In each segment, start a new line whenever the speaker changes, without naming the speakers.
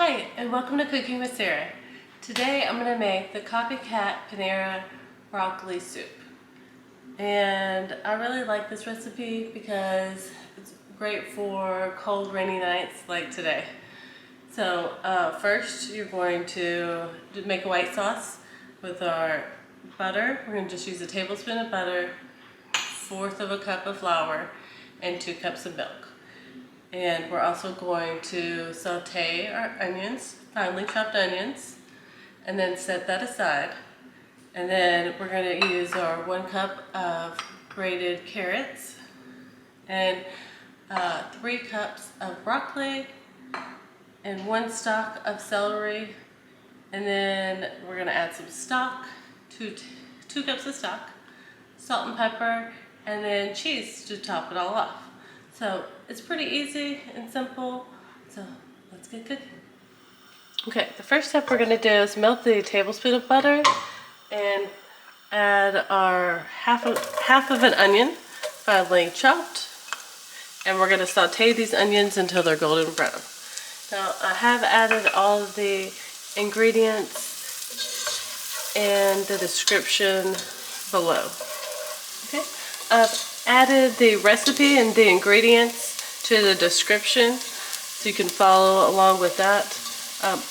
Hi, and welcome to Cooking with Sarah. Today I'm going to make the Copycat Panera broccoli soup. And I really like this recipe because it's great for cold, rainy nights like today. So first you're going to make a white sauce with our butter. We're going to just use a tablespoon of butter, 1/4 of a cup of flour, and 2 cups of milk. And we're also going to saute our onions, finely chopped onions, and then set that aside. And then we're going to use our 1 cup of grated carrots and 3 cups of broccoli and 1 stalk of celery. And then we're going to add some stock, 2 cups of stock, salt and pepper, and then cheese to top it all off. So it's pretty easy and simple, so let's get cooking. Okay, the first step we're going to do is melt the tablespoon of butter and add our half of an onion, finely chopped, and we're going to saute these onions until they're golden brown. Now I have added all of the ingredients in the description below. Okay, I've added the recipe and the ingredients to the description so you can follow along with that.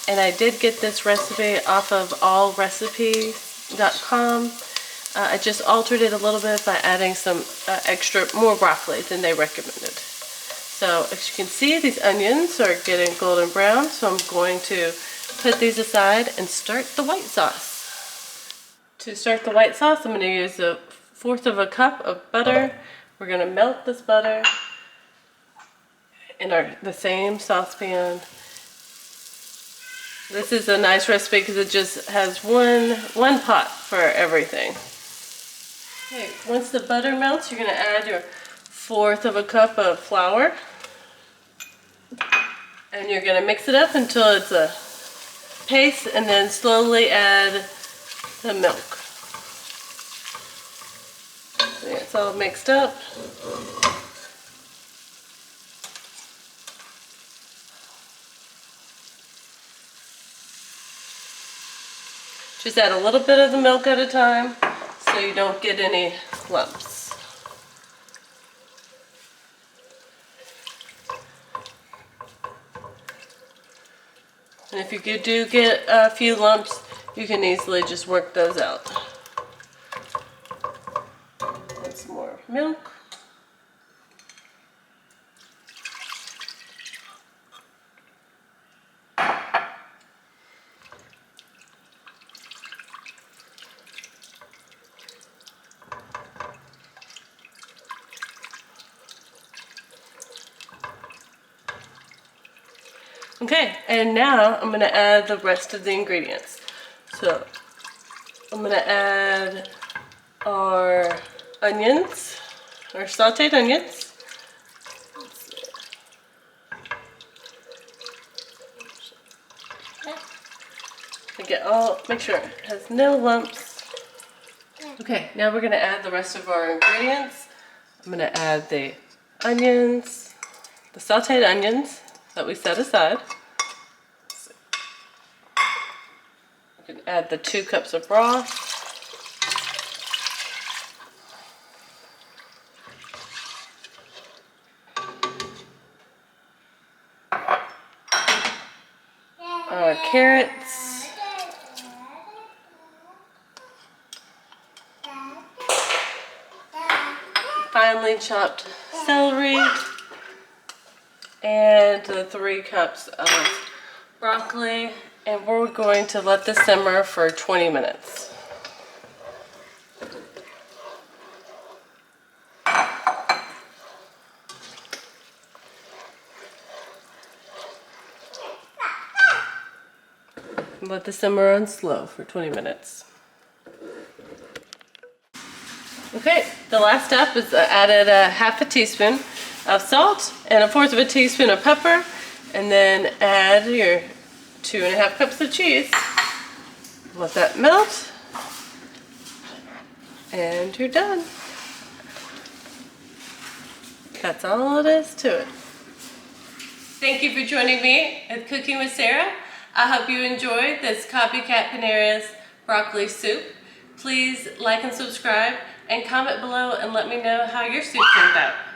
And I did get this recipe off of allrecipes.com. I just altered it a little bit by adding some more broccoli than they recommended. So as you can see, these onions are getting golden brown, so I'm going to put these aside and start the white sauce. To start the white sauce, I'm going to use 1/4 of a cup of butter. We're going to melt this butter in the same saucepan. This is a nice recipe because it just has one pot for everything. Okay, once the butter melts, you're going to add your 1/4 of a cup of flour. And you're going to mix it up until it's a paste, and then slowly add the milk. It's all mixed up. Just add a little bit of the milk at a time so you don't get any lumps. And if you do get a few lumps, you can easily just work those out. Add some more milk. Okay, and now I'm going to add the rest of the ingredients. So I'm going to add our onions, our sauteed onions. Make sure it has no lumps. Okay, now we're going to add the rest of our ingredients. I'm going to add the onions, the sauteed onions that we set aside. You can add the 2 cups of broth. Our carrots. Finely chopped celery. And the 3 cups of broccoli, and we're going to let this simmer for 20 minutes. Let this simmer on slow for 20 minutes. Okay, the last step is added a 1/2 teaspoon of salt and 1/4 of a teaspoon of pepper, and then add your 2½ cups of cheese. Let that melt, and you're done. That's all it is to it. Thank you for joining me at Cooking with Sarah. I hope you enjoyed this Copycat Panera's broccoli soup. Please like and subscribe and comment below and let me know how your soup turned out.